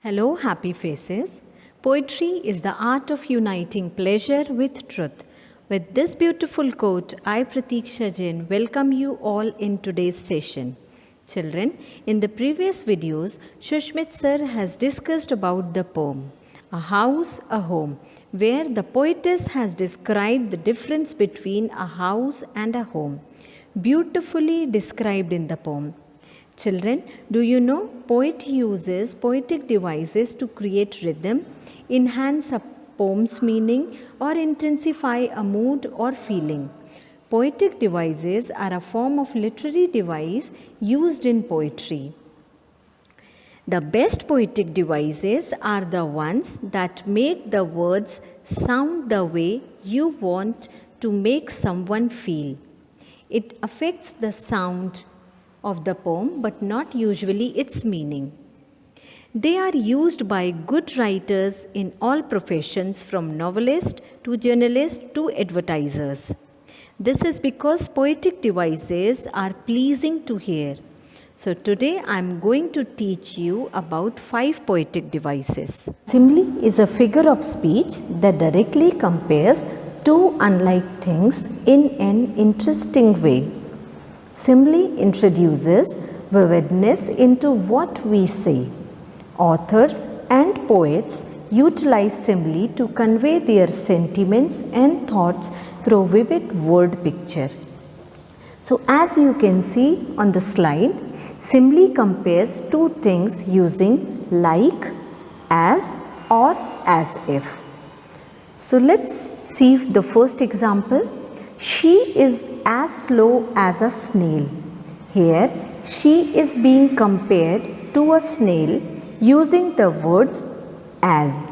Hello, happy faces. Poetry is the art of uniting pleasure with truth. With this beautiful quote, I, Pratiksha Jain, welcome you all in today's session. Children, in the previous videos, Shushmit sir has discussed about the poem, A House, a Home, where the poetess has described the difference between a house and a home, beautifully described in the poem. Children, do you know poet uses poetic devices to create rhythm, enhance a poem's meaning, or intensify a mood or feeling? Poetic devices are a form of literary device used in poetry. The best poetic devices are the ones that make the words sound the way you want to make someone feel. It affects the sound of the poem, but not usually its meaning. They are used by good writers in all professions, from novelist to journalist to advertisers. This is because poetic devices are pleasing to hear. So today I am going to teach you about 5 poetic devices. Simile is a figure of speech that directly compares two unlike things in an interesting way. Simile introduces vividness into what we say. Authors and poets utilize simile to convey their sentiments and thoughts through vivid word picture. So as you can see on the slide, simile compares two things using like, as, or as if. So let's see the first example. She is as slow as a snail. Here, she is being compared to a snail using the words as.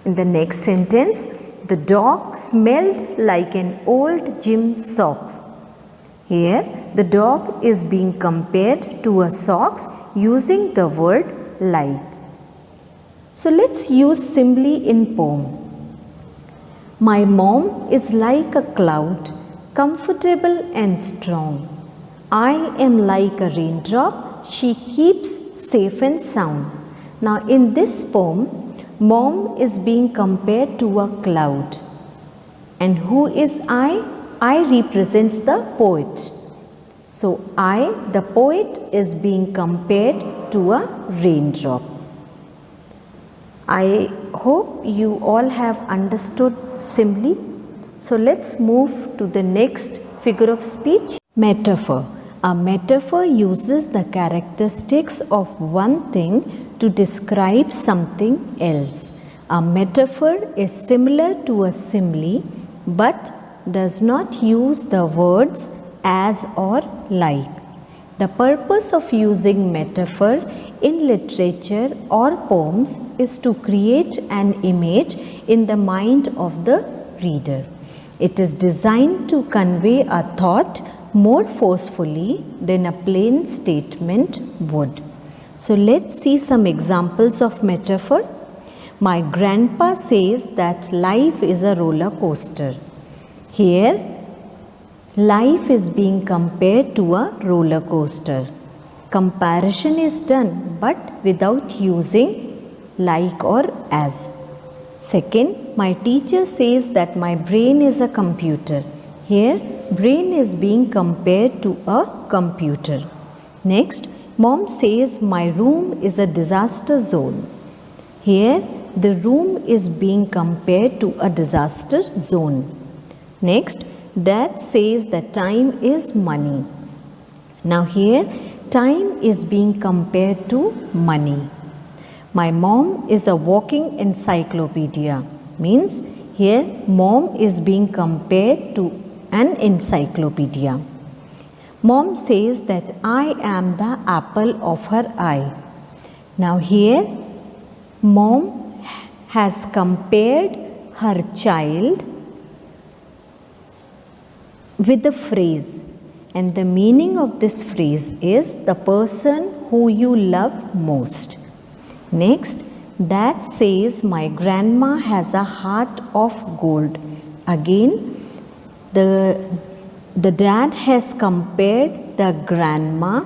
In the next sentence, the dog smelled like an old gym socks. Here, the dog is being compared to a socks using the word like. So let's use simile in poem. My mom is like a cloud, comfortable and strong. I am like a raindrop, she keeps safe and sound. Now in this poem, mom is being compared to a cloud. And who is I? I represents the poet. So I, the poet, is being compared to a raindrop. I hope you all have understood simile. So let's move to the next figure of speech, metaphor. A metaphor uses the characteristics of one thing to describe something else. A metaphor is similar to a simile but does not use the words as or like. The purpose of using metaphor in literature or poems is to create an image in the mind of the reader. It is designed to convey a thought more forcefully than a plain statement would. So let's see some examples of metaphor. My grandpa says that life is a roller coaster. Here, life is being compared to a roller coaster. Comparison is done but without using like or as. Second, my teacher says that my brain is a computer. Here, brain is being compared to a computer. Next, mom says my room is a disaster zone. Here, the room is being compared to a disaster zone. Next, dad says that time is money. Now here, time is being compared to money. My mom is a walking encyclopedia. Means here, mom is being compared to an encyclopedia. Mom says that I am the apple of her eye. Now here, mom has compared her child with the phrase, and the meaning of this phrase is the person who you love most. Next, dad says my grandma has a heart of gold. Again, the dad has compared the grandma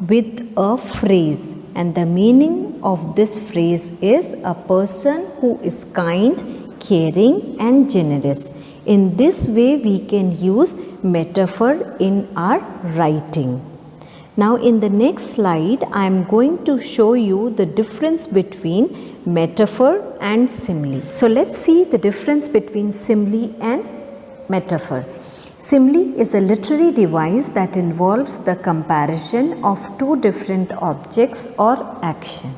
with a phrase, and the meaning of this phrase is a person who is kind, caring and generous. In this way we can use metaphor in our writing. Now in the next slide I am going to show you the difference between metaphor and simile. So let's see the difference between simile and metaphor. Simile is a literary device that involves the comparison of two different objects or action,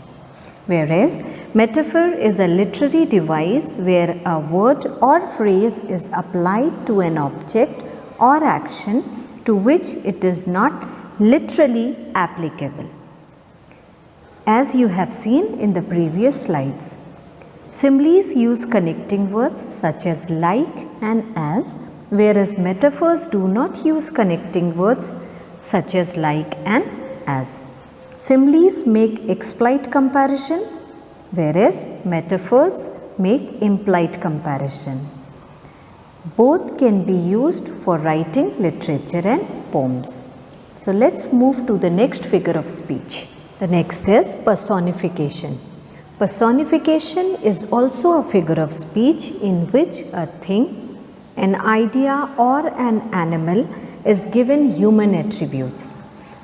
whereas metaphor is a literary device where a word or phrase is applied to an object or action to which it is not literally applicable, as you have seen in the previous slides. Similes use connecting words such as like and as, whereas metaphors do not use connecting words such as like and as. Similes make explicit comparison, whereas metaphors make implied comparison. Both can be used for writing literature and poems. So let's move to the next figure of speech. The next is personification. Personification is also a figure of speech in which a thing, an idea or an animal is given human attributes.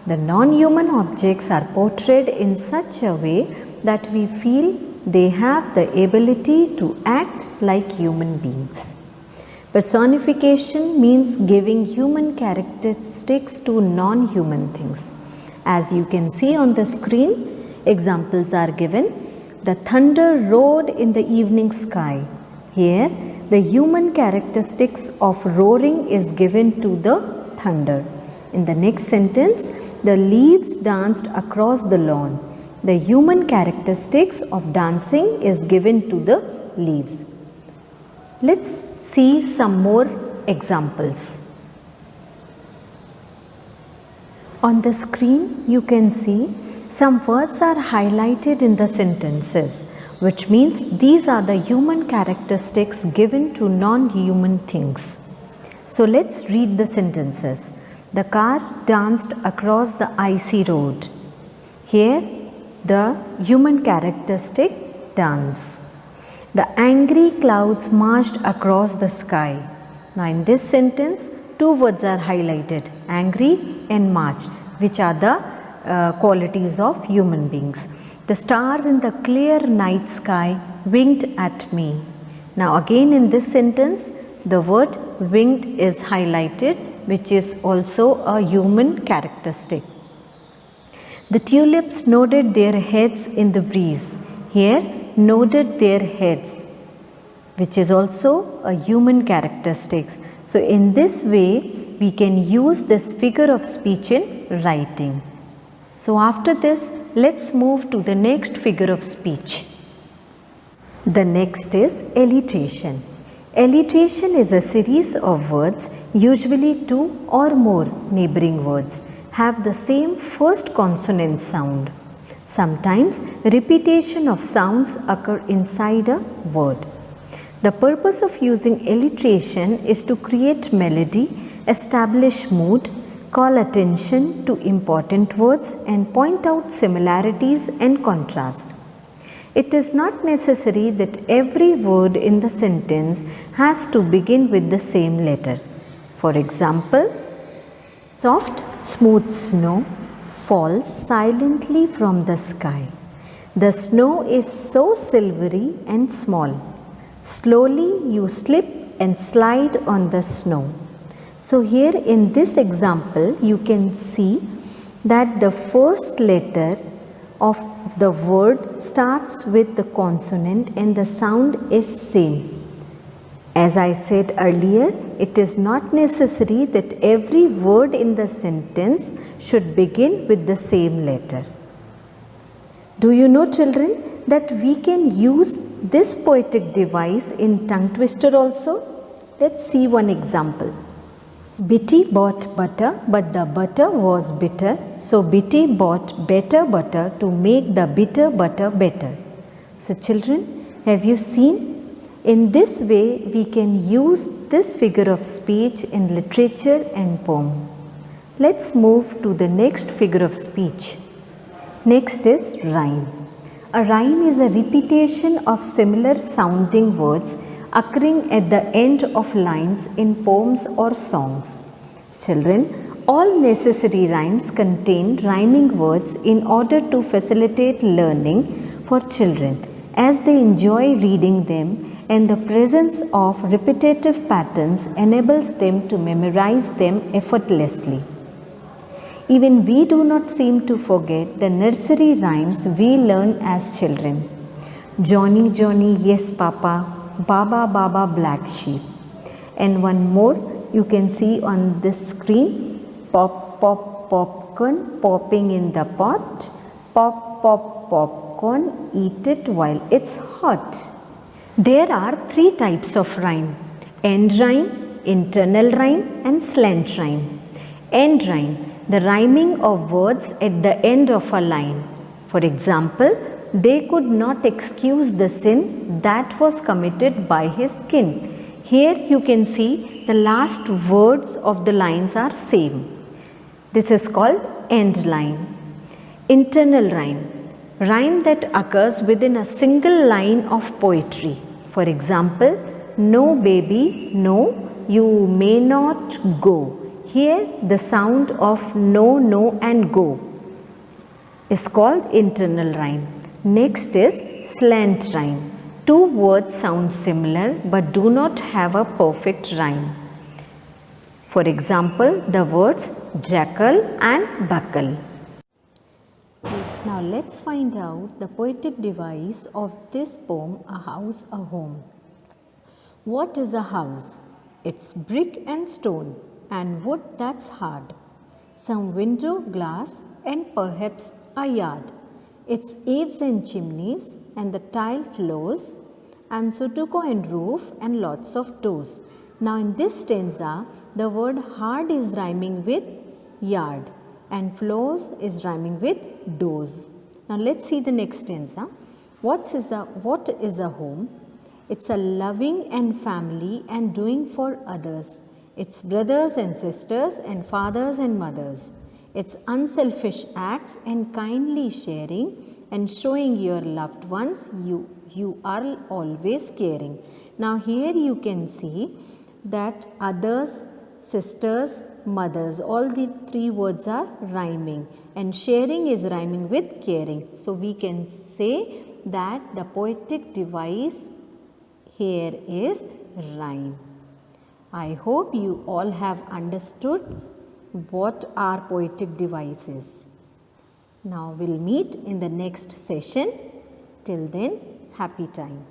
The non-human objects are portrayed in such a way that we feel they have the ability to act like human beings. Personification means giving human characteristics to non-human things. As you can see on the screen, examples are given. The thunder roared in the evening sky. Here, the human characteristics of roaring is given to the thunder. In the next sentence, the leaves danced across the lawn. The human characteristics of dancing is given to the leaves. Let's see some more examples. On the screen, you can see some words are highlighted in the sentences, which means these are the human characteristics given to non-human things. So let's read the sentences. The car danced across the icy road. Here, the human characteristic dance. The angry clouds marched across the sky. Now in this sentence, two words are highlighted, angry and march, which are the qualities of human beings. The stars in the clear night sky winked at me. Now again in this sentence, the word winked is highlighted, which is also a human characteristic. The tulips nodded their heads in the breeze. Here, nodded their heads, which is also a human characteristic. So in this way, we can use this figure of speech in writing. So after this, let's move to the next figure of speech. The next is alliteration. Alliteration is a series of words, usually two or more neighboring words, have the same first consonant sound. Sometimes repetition of sounds occur inside a word. The purpose of using alliteration is to create melody, establish mood, call attention to important words and point out similarities and contrast. It is not necessary that every word in the sentence has to begin with the same letter. For example, soft, smooth snow falls silently from the sky. The snow is so silvery and small. Slowly you slip and slide on the snow. So here in this example, you can see that the first letter of the word starts with the consonant and the sound is same. As I said earlier, it is not necessary that every word in the sentence should begin with the same letter. Do you know, children, that we can use this poetic device in tongue twister also? Let's see one example. Bitty bought butter, but the butter was bitter. So Bitty bought better butter to make the bitter butter better. So children, have you seen? In this way, we can use this figure of speech in literature and poem. Let's move to the next figure of speech. Next is rhyme. A rhyme is a repetition of similar sounding words occurring at the end of lines in poems or songs. Children, all necessary rhymes contain rhyming words in order to facilitate learning for children as they enjoy reading them, and the presence of repetitive patterns enables them to memorize them effortlessly. Even we do not seem to forget the nursery rhymes we learn as children. Johnny, Johnny, yes papa, Baba, Baba, black sheep. And one more you can see on the screen, pop, pop, popcorn, popping in the pot, pop, pop, popcorn, eat it while it's hot. There are three types of rhyme: end rhyme, internal rhyme and slant rhyme. End rhyme, the rhyming of words at the end of a line. For example, they could not excuse the sin that was committed by his kin. Here you can see the last words of the lines are same. This is called end line. Internal rhyme, rhyme that occurs within a single line of poetry. For example, no baby, no, you may not go. Here the sound of no, no and go is called internal rhyme. Next is slant rhyme. Two words sound similar but do not have a perfect rhyme. For example, the words jackal and buckle. Now let's find out the poetic device of this poem, A House, a Home. What is a house? It's brick and stone and wood that's hard, some window, glass and perhaps a yard. Its eaves and chimneys and the tile floors and sudoku and roof and lots of doors. Now in this stanza, the word hard is rhyming with yard and floors is rhyming with doors. Now let's see the next stanza. What is a home? It's a loving and family and doing for others. It's brothers and sisters and fathers and mothers. It's unselfish acts and kindly sharing and showing your loved ones you are always caring. Now here you can see that others, sisters, mothers, all the three words are rhyming and sharing is rhyming with caring. So we can say that the poetic device here is rhyme. I hope you all have understood what are poetic devices. Now we'll meet in the next session. Till then, happy time.